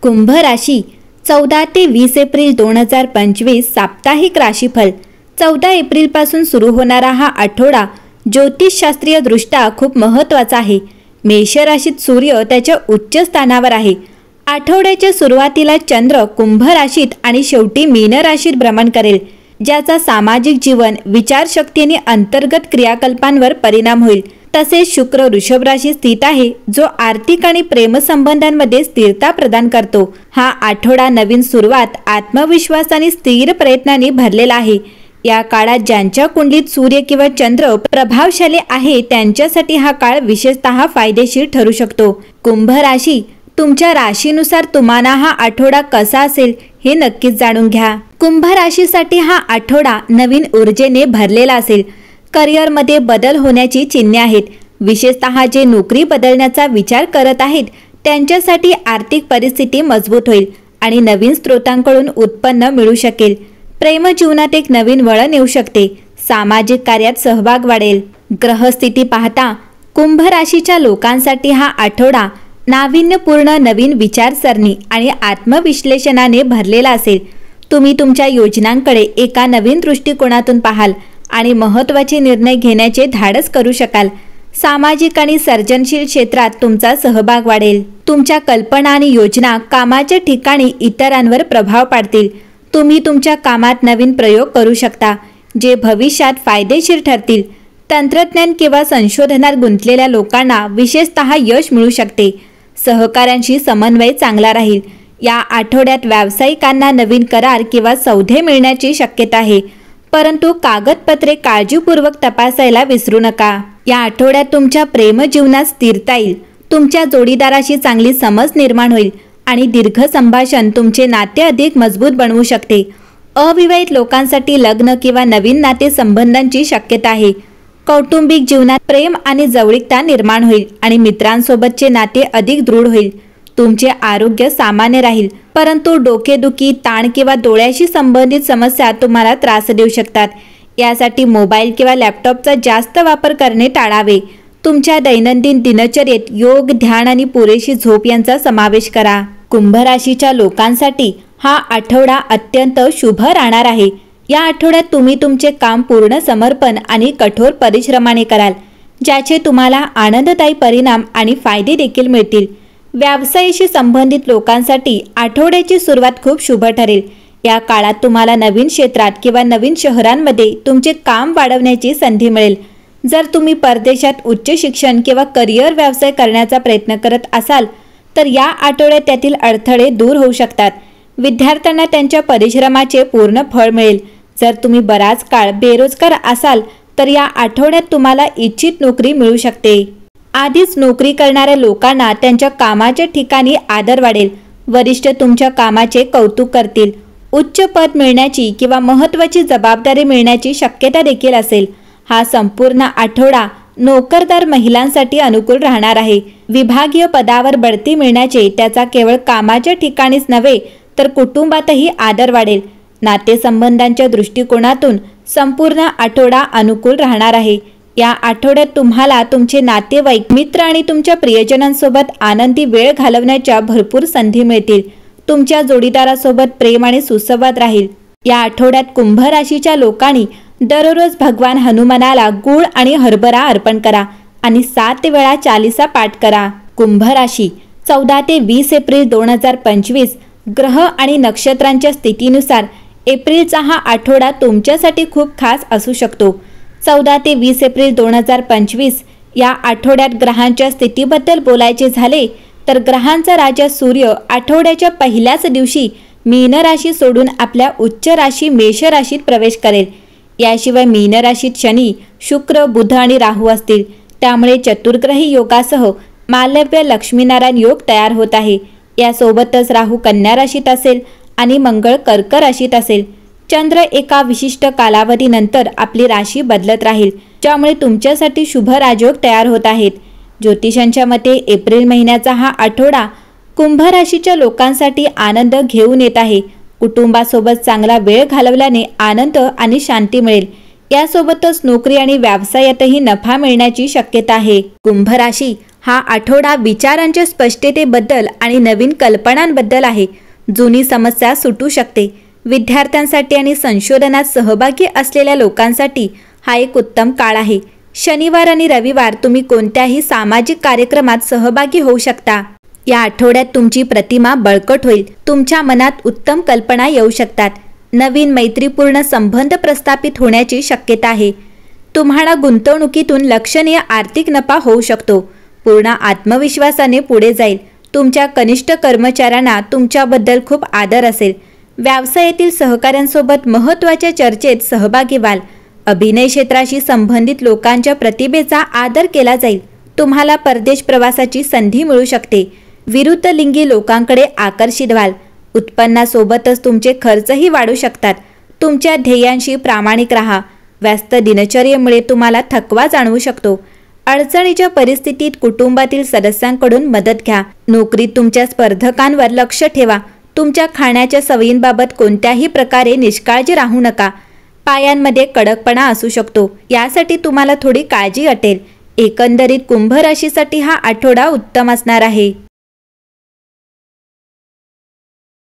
कुंभ राशी 14 ते 20 एप्रिल 2025 साप्ताहिक राशीफल। 14 एप्रिलपासून सुरू होणारा हा आठवडा ज्योतिषशास्त्रीय दृष्ट्या खूप महत्त्वाचा आहे। मेष राशीत सूर्य त्याच्या उच्च स्थानावर आहे। आठवड्याच्या सुरुवातीला चंद्र कुंभ राशीत आणि शेवटी मीन राशीत भ्रमण करेल, ज्याचा सामाजिक जीवन, विचारशक्ती आणि अंतर्गत क्रियाकल्पांवर परिणाम होईल। तसेच शुक्र वृषभ राशीत स्थित आहे, जो आर्थिक आणि प्रेमसंबंधांमध्ये स्थिरता प्रदान करतो। हा आठवडा नवीन सुरुवात, आत्मविश्वास आणि स्थिर प्रयत्नांनी भरलेला आहे। या काळात ज्यांच्या कुंडलीत सूर्य किंवा चंद्र प्रभावशाली आहे त्यांच्यासाठी हा काळ विशेषतः फायदेशीर ठरू शकतो। कुंभ राशी, तुमच्या राशीनुसार तुम्हाला हा आठवडा कसा असेल हे नक्कीच जाणून घ्या। कुंभ राशीसाठी हा आठवडा नवीन ऊर्जेने भरलेला असेल। करिअरमध्ये बदल होण्याची चिन्हे आहेत। विशेषतः जे नोकरी बदलण्याचा विचार करत आहेत त्यांच्यासाठी आर्थिक परिस्थिती मजबूत होईल आणि नवीन स्रोतांकडून उत्पन्न मिळू शकेल। प्रेमजीवनात एक नवीन वळण येऊ शकते। सामाजिक कार्यात सहभाग वाढेल। ग्रहस्थिती पाहता कुंभ राशीच्या लोकांसाठी हा आठवडा नाविन्यपूर्ण, नवीन विचारसरणी आणि आत्मविश्लेषणाने भरलेला असेल। तुम्ही तुमच्या योजनांकडे एका नवीन दृष्टिकोनातून पाहाल आणि महत्त्वाचे निर्णय घेण्याचे धाडस करू शकाल। सामाजिक आणि सर्जनशील क्षेत्रात तुमचा सहभाग वाढेल। तुमच्या कल्पना आणि योजना कामाच्या ठिकाणी इतरांवर प्रभाव पाडतील। तुम्ही तुमच्या कामात नवीन प्रयोग करू शकता, जे भविष्यात फायदेशीर ठरतील। तंत्रज्ञान किंवा संशोधनात गुंतलेल्या लोकांना विशेषतः यश मिळू शकते। सहकाऱ्यांशी समन्वय चांगला राहील। या आठवड्यात व्यावसायिकांना नवीन करार किंवा सौदे मिळण्याची शक्यता आहे, परंतु कागदपत्रे काळजीपूर्वक तपासायला विसरू नका। या आठवड्यात तुमच्या प्रेमजीवनात स्थिरता येईल। तुमच्या जोडीदाराशी चांगली समज निर्माण होईल आणि दीर्घ संभाषण तुमचे नाते अधिक मजबूत बनवू शकते। अविवाहित लोकांसाठी लग्न किंवा नवीन नातेसंबंधांची शक्यता आहे। कौटुंबिक जीवनात प्रेम आणि जवळीकता निर्माण होईल आणि मित्रांसोबतचे नाते अधिक दृढ होईल। तुमचे आरोग्य सामान्य राहील, परंतु डोकेदुखी, ताण किंवा डोळ्याशी संबंधित समस्या तुम्हाला त्रास देऊ शकतात। यासाठी मोबाईल किंवा लॅपटॉपचा जास्त वापर करणे टाळावे। तुमच्या दैनंदिन दिनचर्येत योग, ध्यान आणि पुरेशी झोप यांचा समावेश करा। कुंभ राशीच्या लोकांसाठी हा आठवडा अत्यंत शुभ राहणार आहे। या आठवड्यात तुम्ही तुमचे काम पूर्ण समर्पण आणि कठोर परिश्रमाने कराल, ज्याचे तुम्हाला आनंददायी परिणाम आणि फायदे देखील मिळतील। व्यवसायाशी संबंधित लोकांसाठी आठवड्याची सुरुवात खूप शुभ ठरेल। या काळात तुम्हाला नवीन क्षेत्रात किंवा नवीन शहरांमध्ये तुमचे काम वाढवण्याची संधी मिळेल। जर तुम्ही परदेशात उच्च शिक्षण किंवा करिअर व्यवसाय करण्याचा प्रयत्न करत असाल तर या आठवड्यात त्यातील अडथळे दूर होऊ शकतात। विद्यार्थ्यांना त्यांच्या परिश्रमाचे पूर्ण फळ मिळेल। जर तुम्ही बराच काळ बेरोजगार असाल तर या आठवड्यात तुम्हाला इच्छित नोकरी मिळू शकते। आधीच नोकरी करणाऱ्या लोकांना त्यांच्या कामाच्या ठिकाणी आदर वाढेल। वरिष्ठ तुमच्या कामाचे कौतुक करतील। उच्च पद मिळण्याची किंवा महत्त्वाची जबाबदारी मिळण्याची शक्यता देखील असेल। हा संपूर्ण आठवडा नोकरदार महिलांसाठी अनुकूल राहणार आहे। विभागीय पदावर बढती मिळण्याचे त्याचा केवळ कामाच्या ठिकाणीच नव्हे तर कुटुंबातही आदर वाढेल। नातेसंबंधांच्या दृष्टिकोनातून संपूर्ण आठवडा अनुकूल राहणार आहे। या आठवड्यात तुम्हाला तुमचे नातेवाईक, मित्र आणि तुमच्या प्रियजनांसोबत आनंदी वेळ घालवण्याच्या भरपूर संधी मिळतील। तुमच्या जोडीदारासोबत प्रेम आणि सुसंवाद राहील। या आठवड्यात कुंभ राशीच्या लोकांनी दररोज भगवान हनुमानाला गूळ आणि हरभरा अर्पण करा आणि 7 वेळा चालीसा पाठ करा। कुंभ राशी 14 ते 20 एप्रिल 2025 ग्रह आणि नक्षत्रांच्या स्थितीनुसार एप्रिलचा हा आठवडा तुमच्यासाठी खूप खास असू शकतो। 14 ते 20 एप्रिल 2025 या आठवड्यात ग्रहांच्या स्थितीबद्दल बोलायचे झाले तर ग्रहांचा राजा सूर्य आठवड्याच्या पहिल्याच दिवशी मीन राशी सोडून आपल्या उच्च राशी मेष राशीत प्रवेश करेल। याशिवाय मीन राशीत शनी, शुक्र, बुध आणि राहू असतील। त्यामुळे चतुर्ग्रही योगासह मालव्य लक्ष्मीनारायण योग तयार होत आहे। यासोबतच राहू कन्या राशीत असेल आणि मंगळ कर्क राशीत असेल। चंद्र एका विशिष्ट कालावधीनंतर आपली राशी बदलत राहील, ज्यामुळे तुमच्यासाठी शुभ राजयोग तयार होत आहेत। ज्योतिषांच्या मते एप्रिल महिन्याचा हा आठवडा कुंभ राशीच्या लोकांसाठी आनंद घेऊन येत आहे। कुटुंबासोबत चांगला वेळ घालवल्याने आनंद आणि शांती मिळेल। यासोबतच नोकरी आणि व्यवसायातही नफा मिळण्याची शक्यता आहे। कुंभ राशी हा आठवडा विचारांच्या स्पष्टतेबद्दल आणि नवीन कल्पनांबद्दल आहे. जुनी समस्या सुटू शकते. विद्यार्थ्यांसाठी आणि संशोधनात सहभागी असलेल्या लोकांसाठी हा एक उत्तम काळ आहे. शनिवार आणि रविवार तुम्ही कोणत्याही सामाजिक कार्यक्रमात सहभागी होऊ शकता. या आठवड्यात तुमची प्रतिमा बळकट होईल. तुमच्या मनात उत्तम कल्पना येऊ शकतात. नवीन मैत्रीपूर्ण संबंध प्रस्थापित होण्याची शक्यता आहे. तुम्हाला गुंतवणुकीतून लक्षणीय आर्थिक नफा होऊ शकतो. पूर्ण आत्मविश्वासाने पुढे जाईल. तुमच्या कनिष्ठ कर्मचाऱ्यांना तुमच्याबद्दल खूप आदर असेल. व्यवसायातील सहकाऱ्यांसोबत महत्त्वाच्या चर्चेत सहभागी व्हाल. अभिनय क्षेत्राशी संबंधित लोकांच्या प्रतिभेचा आदर केला जाईल. तुम्हाला परदेश प्रवासाची संधी मिळू शकते. विरुद्ध लिंगी लोकांकडे आकर्षित व्हाल. उत्पन्नासोबतच तुमचे खर्चही वाढू शकतात. तुमच्या ध्येयांशी प्रामाणिक राहा. व्यस्त दिनचर्येमुळे तुम्हाला थकवा जाणवू शकतो. अडचणीच्या परिस्थितीत कुटुंबातील सदस्यांकडून मदत घ्या. नोकरीत तुमच्या स्पर्धकांवर लक्ष ठेवा. तुमच्या खाण्याच्या सवयींबाबत कोणत्याही प्रकारे निष्काळजी राहू नका. पायांमध्ये कडकपणा असू शकतो, यासाठी तुम्हाला थोडी काळजी वाटेल. एकंदरीत कुंभ राशीसाठी हा आठवडा उत्तम असणार आहे.